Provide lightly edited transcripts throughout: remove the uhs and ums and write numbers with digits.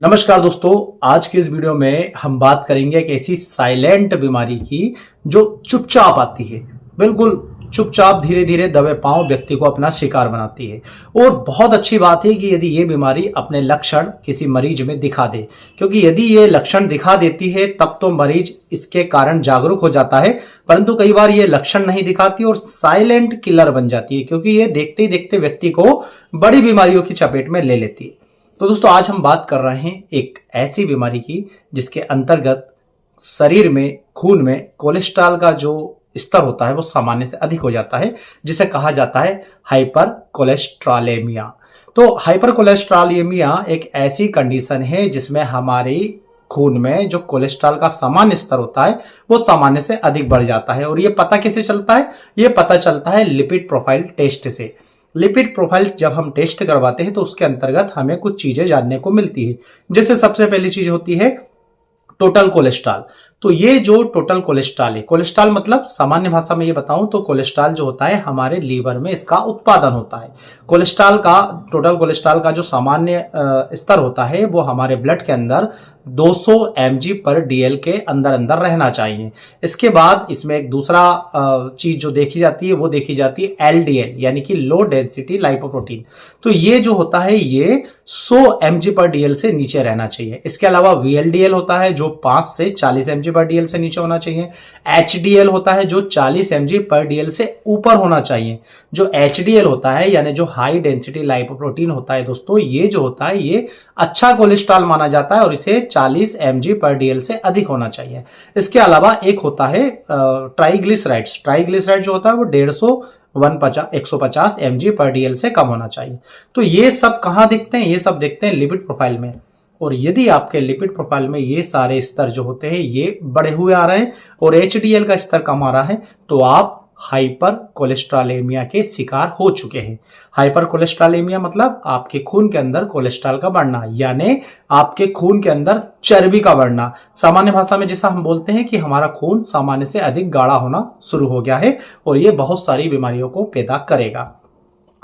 नमस्कार दोस्तों, आज की इस वीडियो में हम बात करेंगे एक ऐसी साइलेंट बीमारी की जो चुपचाप आती है। बिल्कुल चुपचाप धीरे धीरे दबे पांव व्यक्ति को अपना शिकार बनाती है। और बहुत अच्छी बात है कि यदि ये बीमारी अपने लक्षण किसी मरीज में दिखा दे, क्योंकि यदि ये लक्षण दिखा देती है तब तो मरीज इसके कारण जागरूक हो जाता है। परंतु कई बार ये लक्षण नहीं दिखाती और साइलेंट किलर बन जाती है, क्योंकि ये देखते ही देखते व्यक्ति को बड़ी बीमारियों की चपेट में ले लेती है। तो दोस्तों, आज हम बात कर रहे हैं एक ऐसी बीमारी की जिसके अंतर्गत शरीर में, खून में कोलेस्ट्रॉल का जो स्तर होता है वो सामान्य से अधिक हो जाता है, जिसे कहा जाता है हाइपर कोलेस्ट्रॉलेमिया। तो हाइपर कोलेस्ट्रॉलेमिया एक ऐसी कंडीशन है जिसमें हमारे खून में जो कोलेस्ट्रॉल का सामान्य स्तर होता है वो सामान्य से अधिक बढ़ जाता है। और ये पता कैसे चलता है? ये पता चलता है लिपिड प्रोफाइल टेस्ट से। लिपिड प्रोफाइल जब हम टेस्ट करवाते हैं तो उसके अंतर्गत हमें कुछ चीजें जानने को मिलती है। जैसे सबसे पहली चीज होती है टोटल कोलेस्ट्रॉल। तो ये जो टोटल कोलेस्ट्रॉल है, कोलेस्ट्रॉल मतलब सामान्य भाषा में ये बताऊं तो कोलेस्ट्रॉल जो होता है हमारे लीवर में इसका उत्पादन होता है। कोलेस्ट्रॉल का, टोटल कोलेस्ट्रॉल का जो सामान्य स्तर होता है वो हमारे ब्लड के अंदर 200 mg/dl के अंदर अंदर रहना चाहिए। इसके बाद इसमें एक दूसरा चीज जो देखी जाती है वो देखी जाती है LDL, यानी कि लो डेंसिटी लाइपोप्रोटीन। तो ये जो होता है ये 100 mg/dl से नीचे रहना चाहिए। इसके अलावा VLDL होता है जो 5 से 40 mg/dl से नीचे होना चाहिए। HDL होता है जो 40 mg/dl से ऊपर होना चाहिए। जो HDL होता है यानी जो हाई डेंसिटी लाइपोप्रोटीन होता है दोस्तों, ये जो होता है ये अच्छा कोलेस्ट्रॉल माना जाता है और इसे 40 mg/dl से अधिक होना चाहिए। इसके अलावा एक होता है ट्राइग्लिसराइड्स। ट्राइग्लिसराइड जो होता है वो 150 mg/dl से कम होना चाहिए। तो ये सब कहाँ दिखते हैं? ये सब दिखते हैं लिपिड प्रोफाइल में। और यदि आपके लिपिड प्रोफाइल में ये सारे स्तर जो होते हैं ये बढ़े हुए आ रहे हैं और HDL का स्तर कम आ रहा है तो आप हाइपर कोलेस्ट्रॉलेमिया के शिकार हो चुके हैं। हाइपर कोलेस्ट्रॉलेमिया मतलब आपके खून के अंदर कोलेस्ट्रॉल का बढ़ना, यानी आपके खून के अंदर चर्बी का बढ़ना। सामान्य भाषा में जैसा हम बोलते हैं कि हमारा खून सामान्य से अधिक गाढ़ा होना शुरू हो गया है और ये बहुत सारी बीमारियों को पैदा करेगा।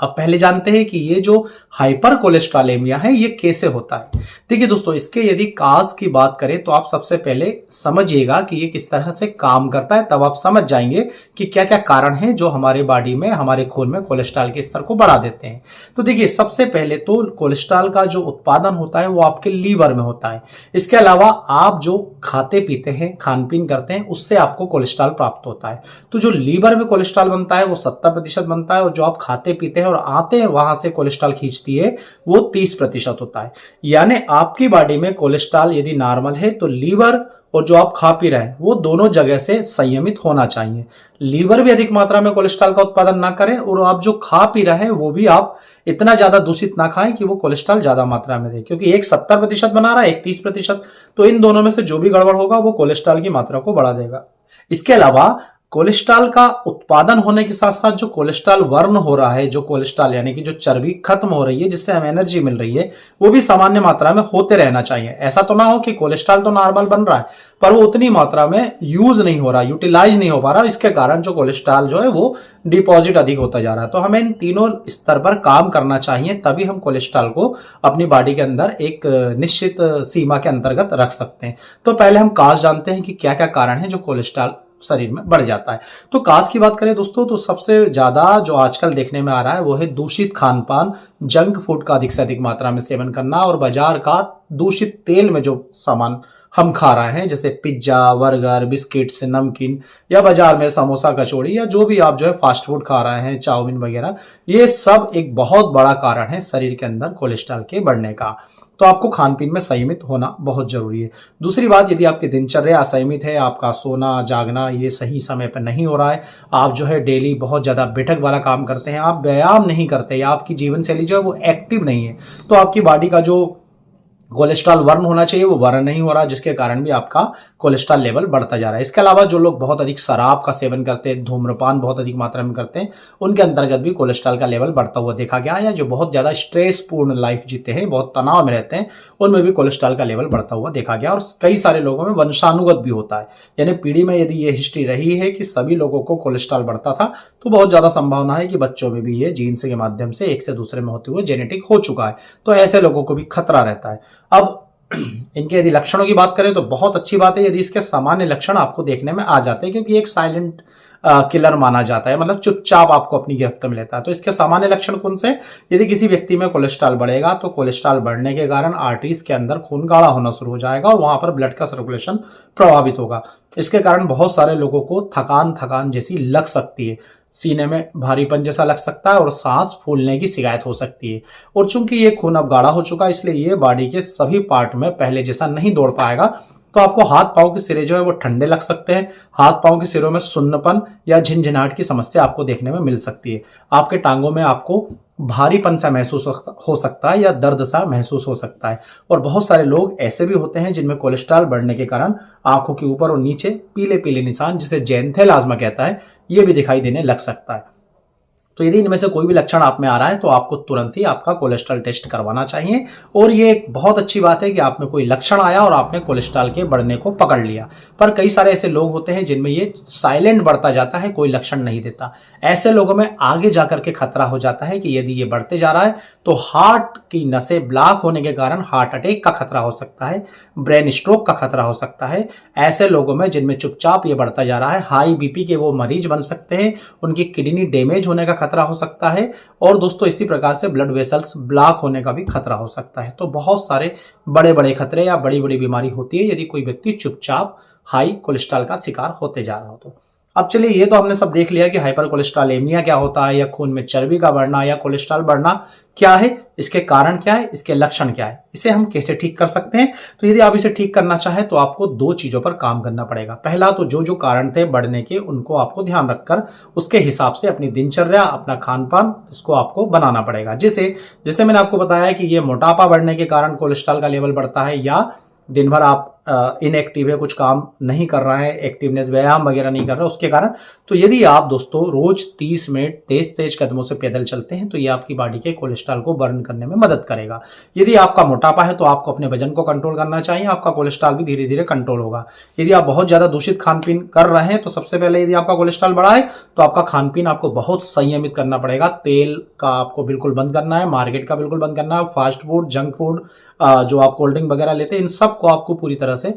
अब पहले जानते हैं कि ये जो हाइपर कोलेस्ट्रॉलेमिया है ये कैसे होता है। देखिए दोस्तों, इसके यदि काज की बात करें तो आप सबसे पहले समझिएगा कि ये किस तरह से काम करता है, तब आप समझ जाएंगे कि क्या क्या कारण हैं जो हमारे बॉडी में, हमारे खून में कोलेस्ट्रॉल के स्तर को बढ़ा देते हैं। तो देखिए, सबसे पहले तो कोलेस्ट्रॉल का जो उत्पादन होता है वो आपके लीवर में होता है। इसके अलावा आप जो खाते पीते हैं, खान पीन करते हैं, उससे आपको कोलेस्ट्रॉल प्राप्त होता है। तो जो लीवर में कोलेस्ट्रॉल बनता है वो 70% बनता है और जो आप खाते पीते हैं और आते हैं वहां से कोलेस्ट्रॉल खींचती है वो 30% होता है। यानी आपकी बॉडी में कोलेस्ट्रॉल यदि नॉर्मल है तो लीवर और जो आप खा पी रहे हैं वो दोनों जगह से संयमित होना चाहिए। लीवर भी अधिक मात्रा में कोलेस्ट्रॉल का उत्पादन ना करें और आप जो खा पी रहे हैं वो भी आप इतना ज्यादा दूषित ना खाएं कि वो कोलेस्ट्रॉल ज्यादा मात्रा में दे, क्योंकि एक 70% बना रहा है, एक 30%। तो इन दोनों में से जो भी गड़बड़ होगा वो कोलेस्ट्रॉल की मात्रा को बढ़ा देगा। इसके अलावा कोलेस्ट्रॉल का उत्पादन होने के साथ साथ जो कोलेस्ट्रॉल बर्न हो रहा है, जो कोलेस्ट्रॉल यानी कि जो चर्बी खत्म हो रही है जिससे हमें एनर्जी मिल रही है, वो भी सामान्य मात्रा में होते रहना चाहिए। ऐसा तो ना हो कि कोलेस्ट्रॉल तो नॉर्मल बन रहा है पर वो उतनी मात्रा में यूज नहीं हो रहा, यूटिलाइज नहीं हो पा रहा, इसके कारण जो कोलेस्ट्रॉल जो है वो डिपॉजिट अधिक होता जा रहा है। तो हमें इन तीनों स्तर पर काम करना चाहिए, तभी हम कोलेस्ट्रॉल को अपनी बॉडी के अंदर एक निश्चित सीमा के अंतर्गत रख सकते हैं। तो पहले हम काज जानते हैं कि क्या क्या कारण है जो कोलेस्ट्रॉल शरीर में बढ़ जाता है। तो काज की बात करें दोस्तों तो सबसे ज्यादा जो आजकल देखने में आ रहा है वो है दूषित खान पान, जंक फूड का अधिक से अधिक मात्रा में सेवन करना और बाजार का दूषित तेल में जो सामान हम खा रहे हैं, जैसे पिज्जा, बर्गर, बिस्किट्स, नमकीन या बाजार में समोसा, कचौड़ी या जो भी आप जो है फास्ट फूड खा रहे हैं, चाउमीन वगैरह, ये सब एक बहुत बड़ा कारण है शरीर के अंदर कोलेस्ट्रॉल के बढ़ने का। तो आपको खान पीन में संयमित होना बहुत जरूरी है। दूसरी बात, यदि आपकी दिनचर्या असंयमित है, आपका सोना जागना ये सही समय पर नहीं हो रहा है, आप जो है डेली बहुत ज्यादा बैठक वाला काम करते हैं, आप व्यायाम नहीं करते या आपकी जीवन शैली जो है वो एक्टिव नहीं है, तो आपकी बॉडी का जो कोलेस्ट्रॉल बर्न होना चाहिए वो बर्न नहीं हो रहा, जिसके कारण भी आपका कोलेस्ट्रॉल लेवल बढ़ता जा रहा है। इसके अलावा जो लोग बहुत अधिक शराब का सेवन करते हैं, धूम्रपान बहुत अधिक मात्रा में करते हैं, उनके अंतर्गत भी कोलेस्ट्रॉल का लेवल बढ़ता हुआ देखा गया है। या जो बहुत ज्यादा स्ट्रेसपूर्ण लाइफ जीते हैं, बहुत तनाव में रहते हैं, उनमें भी कोलेस्ट्रॉल का लेवल बढ़ता हुआ देखा गया। और कई सारे लोगों में वंशानुगत भी होता है, यानी पीढ़ी में यदि ये हिस्ट्री रही है कि सभी लोगों को कोलेस्ट्रॉल बढ़ता था तो बहुत ज्यादा संभावना है कि बच्चों में भी ये जीन्स के माध्यम से एक से दूसरे में होते हुए जेनेटिक हो चुका है, तो ऐसे लोगों को भी खतरा रहता है। अब इनके यदि लक्षणों की बात करें तो बहुत अच्छी बात है यदि इसके सामान्य लक्षण आपको देखने में आ जाते हैं, क्योंकि एक साइलेंट किलर माना जाता है, मतलब चुपचाप आपको अपनी गिरफ्त में लेता है। तो इसके सामान्य लक्षण कौन से? यदि किसी व्यक्ति में कोलेस्ट्रॉल बढ़ेगा तो कोलेस्ट्रॉल बढ़ने के कारण आर्टरीज के अंदर खून गाढ़ा होना शुरू हो जाएगा और वहां पर ब्लड का सर्कुलेशन प्रभावित होगा। इसके कारण बहुत सारे लोगों को थकान थकान जैसी लग सकती है, सीने में भारीपन जैसा लग सकता है और सांस फूलने की शिकायत हो सकती है। और चूंकि ये खून अब गाढ़ा हो चुका है इसलिए ये बॉडी के सभी पार्ट में पहले जैसा नहीं दौड़ पाएगा, तो आपको हाथ पांव के सिरे जो है वो ठंडे लग सकते हैं। हाथ पांव के सिरों में सुन्नपन या झिनझिनाहट की समस्या आपको देखने में मिल सकती है। आपके टांगों में आपको भारीपन सा महसूस हो सकता है या दर्द सा महसूस हो सकता है। और बहुत सारे लोग ऐसे भी होते हैं जिनमें कोलेस्ट्रॉल बढ़ने के कारण आंखों के ऊपर और नीचे पीले पीले निशान, जिसे ज़ैंथेलाज्मा कहता है, ये भी दिखाई देने लग सकता है। तो यदि इनमें से कोई भी लक्षण आप में आ रहा है तो आपको तुरंत ही आपका कोलेस्ट्रॉल टेस्ट करवाना चाहिए। और ये एक बहुत अच्छी बात है कि आप में कोई लक्षण आया और आपने कोलेस्ट्रॉल के बढ़ने को पकड़ लिया। पर कई सारे ऐसे लोग होते हैं जिनमें ये साइलेंट बढ़ता जाता है, कोई लक्षण नहीं देता। ऐसे लोगों में आगे जाकर के खतरा हो जाता है कि यदि ये बढ़ते जा रहा है तो हार्ट की नसें ब्लॉक होने के कारण हार्ट अटैक का खतरा हो सकता है, ब्रेन स्ट्रोक का खतरा हो सकता है। ऐसे लोगों में जिनमें चुपचाप ये बढ़ता जा रहा है, हाई बीपी के वो मरीज बन सकते हैं, उनकी किडनी डैमेज होने का खतरा हो सकता है। और दोस्तों इसी प्रकार से ब्लड वेसल्स ब्लॉक होने का भी खतरा हो सकता है। तो बहुत सारे बड़े बड़े खतरे या बड़ी बड़ी बीमारी होती है यदि कोई व्यक्ति चुपचाप हाई कोलेस्ट्रॉल का शिकार होते जा रहा हो तो। अब चलिए ये तो हमने सब देख लिया कि हाइपर कोलेस्ट्रॉलेमिया क्या होता है, या खून में चर्बी का बढ़ना या कोलेस्ट्रॉल बढ़ना क्या है, इसके कारण क्या है, इसके लक्षण क्या है, इसे हम कैसे ठीक कर सकते हैं। तो यदि आप इसे ठीक करना चाहें तो आपको दो चीजों पर काम करना पड़ेगा। पहला तो जो जो कारण थे बढ़ने के उनको आपको ध्यान रखकर उसके हिसाब से अपनी दिनचर्या, अपना खान पान, इसको आपको बनाना पड़ेगा। जैसे मैंने आपको बताया कि ये मोटापा बढ़ने के कारण कोलेस्ट्रॉल का लेवल बढ़ता है, या दिन भर आप इनएक्टिव है, कुछ काम नहीं कर रहा है, एक्टिवनेस व्यायाम वगैरह नहीं कर रहा उसके कारण। तो यदि आप दोस्तों रोज 30 मिनट तेज तेज कदमों से पैदल चलते हैं तो ये आपकी बॉडी के कोलेस्ट्रॉल को बर्न करने में मदद करेगा। यदि आपका मोटापा है तो आपको अपने वजन को कंट्रोल करना चाहिए, आपका कोलेस्ट्रॉल भी धीरे धीरे कंट्रोल होगा। यदि आप बहुत ज्यादा दूषित खान पीन कर रहे हैं तो सबसे पहले यदि आपका कोलेस्ट्रॉल बढ़ा है तो आपका खान पीन आपको बहुत संयमित करना पड़ेगा। तेल का आपको बिल्कुल बंद करना है, मार्केट का बिल्कुल बंद करना है, फास्ट फूड, जंक फूड, जो आप कोल्ड ड्रिंक वगैरह लेते हैं, इन सबको आपको पूरी तरह से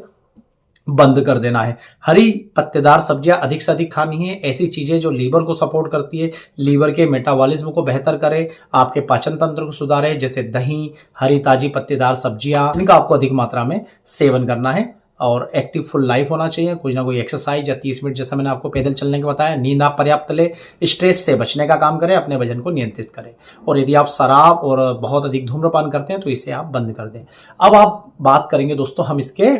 बंद कर देना है। हरी पत्तेदार सब्जियां अधिक से अधिक खानी है, ऐसी चीजें जो लीवर को सपोर्ट करती है, लीवर के मेटाबॉलिज्म को बेहतर करे, आपके पाचन तंत्र को सुधारे, जैसे दही, हरी ताजी पत्तेदार सब्जियां, इनका आपको अधिक मात्रा में सेवन करना है। और एक्टिव फुल लाइफ होना चाहिए, कुछ ना कोई एक्सरसाइज या 30 मिनट जैसा मैंने आपको पैदल चलने का बताया। नींद आप पर्याप्त ले, स्ट्रेस से बचने का काम करें, अपने वजन को नियंत्रित करें। और यदि आप शराब और बहुत अधिक धूम्रपान करते हैं तो इसे आप बंद कर दें। अब आप बात करेंगे दोस्तों हम इसके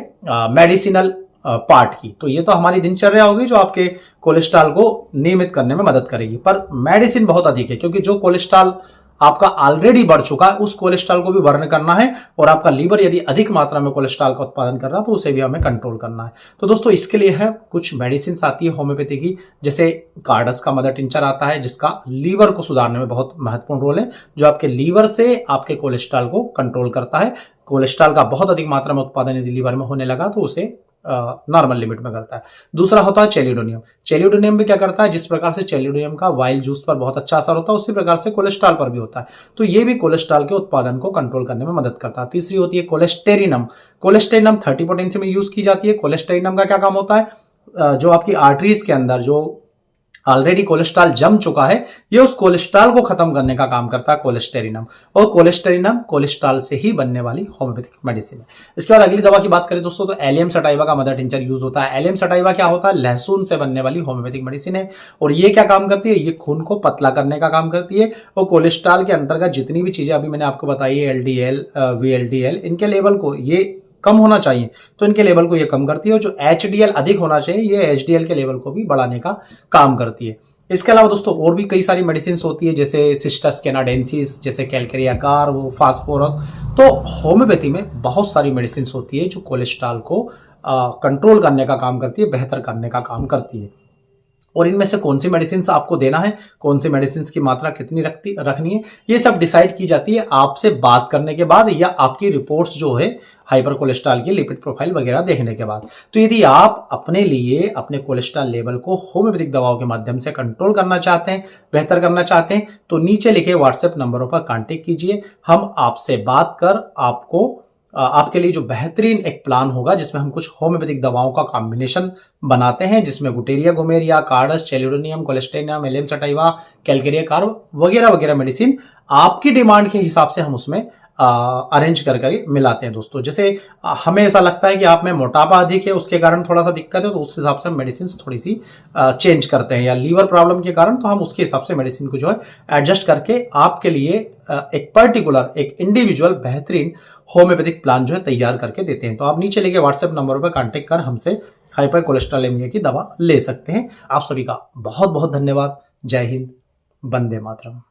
मेडिसिनल पार्ट की। तो ये तो हमारी दिनचर्या होगी जो आपके कोलेस्ट्रॉल को नियमित करने में मदद करेगी, पर मेडिसिन बहुत अधिक है, क्योंकि जो कोलेस्ट्रॉल आपका ऑलरेडी बढ़ चुका है उस कोलेस्ट्रॉल को भी बर्न करना है, और आपका लीवर यदि अधिक मात्रा में कोलेस्ट्रॉल का उत्पादन कर रहा है तो उसे भी हमें कंट्रोल करना है। तो दोस्तों इसके लिए है कुछ मेडिसिन आती है होम्योपैथी की, जैसे कार्डस का मदर टिंचर आता है जिसका लीवर को सुधारने में बहुत महत्वपूर्ण रोल है, जो आपके लीवर से आपके कोलेस्ट्रॉल को कंट्रोल करता है। कोलेस्ट्रॉल का बहुत अधिक मात्रा में उत्पादन यदि लीवर में होने लगा तो उसे नॉर्मल लिमिट में करता है। दूसरा होता है चेलिडोनियम। चेलिडोनियम भी क्या करता है, जिस प्रकार से चेलिडोनियम का वाइल्ड जूस पर बहुत अच्छा असर होता है उसी प्रकार से कोलेस्ट्रॉल पर भी होता है, तो ये भी कोलेस्ट्रॉल के उत्पादन को कंट्रोल करने में मदद करता है। तीसरी होती है कोलेस्टेरिनम। कोलेस्टेरिनम 30 पोटेंशियम में यूज की जाती है। कोलेस्टेरिनम का क्या काम होता है, जो आपकी आर्टरीज के अंदर जो ऑलरेडी कोलेस्ट्रॉल जम चुका है, ये उस कोलेस्ट्रॉल को खत्म करने का काम करता है कोलेस्टेरिनम। और कोलेस्टेरिनम कोलेस्ट्रॉल से ही बनने वाली होम्योपैथिक मेडिसिन है। इसके बाद अगली दवा की बात करें दोस्तों तो एलियम सटाइवा का मदर टिंचर यूज होता है। एलियम सटाइवा क्या होता है, लहसुन से बनने वाली होम्योपैथिक मेडिसिन है। और ये क्या काम करती है, ये खून को पतला करने का काम करती है। और कोलेस्ट्रॉल के अंतर्गत जितनी भी चीजें अभी मैंने आपको बताई है, LDL, VLDL, इनके लेवल को ये कम होना चाहिए तो इनके लेवल को ये कम करती है। और जो HDL अधिक होना चाहिए ये HDL के लेवल को भी बढ़ाने का काम करती है। इसके अलावा दोस्तों और भी कई सारी मेडिसिन होती है, जैसे सिस्टस कैनाडेंसिस, जैसे कैलकेरिया कार, वो फास्फोरस। तो होम्योपैथी में बहुत सारी मेडिसिन होती है जो कोलेस्ट्रॉल को कंट्रोल करने का काम करती है, बेहतर करने का काम करती है। और इनमें से कौन सी मेडिसिन आपको देना है, कौन सी मेडिसिन की मात्रा कितनी रखनी है, ये सब डिसाइड की जाती है आपसे बात करने के बाद, या आपकी रिपोर्ट्स जो है हाइपर कोलेस्ट्रॉल की लिपिड प्रोफाइल वगैरह देखने के बाद। तो यदि आप अपने लिए अपने कोलेस्ट्रॉल लेवल को होम्योपैथिक दवाओं के माध्यम से कंट्रोल करना चाहते हैं, बेहतर करना चाहते हैं, तो नीचे लिखे व्हाट्सएप नंबरों पर कांटेक्ट कीजिए। हम आपसे बात कर आपको आपके लिए जो बेहतरीन एक प्लान होगा, जिसमें हम कुछ होम्योपैथिक दवाओं का कॉम्बिनेशन बनाते हैं, जिसमें गुटेरिया गोमेरिया, Carduus, Chelidonium, Cholesterinum, Allium sativa, Calcarea carb वगैरह वगैरह मेडिसिन आपकी डिमांड के हिसाब से हम उसमें अरेंज कर मिलाते हैं दोस्तों। जैसे हमें ऐसा लगता है कि आप में मोटापा अधिक है, उसके कारण थोड़ा सा दिक्कत है, तो उस हिसाब से हम मेडिसिन थोड़ी सी चेंज करते हैं, या लीवर प्रॉब्लम के कारण तो हम उसके हिसाब से मेडिसिन को जो है एडजस्ट करके आपके लिए एक पर्टिकुलर एक इंडिविजुअल बेहतरीन होम्योपैथिक प्लान जो है तैयार करके देते हैं। तो आप नीचे लेके व्हाट्सएप नंबर पर कांटेक्ट कर हमसे हाइपर कोलेस्ट्रॉलेमिया की दवा ले सकते हैं। आप सभी का बहुत बहुत धन्यवाद। जय हिंद, वंदे मातरम।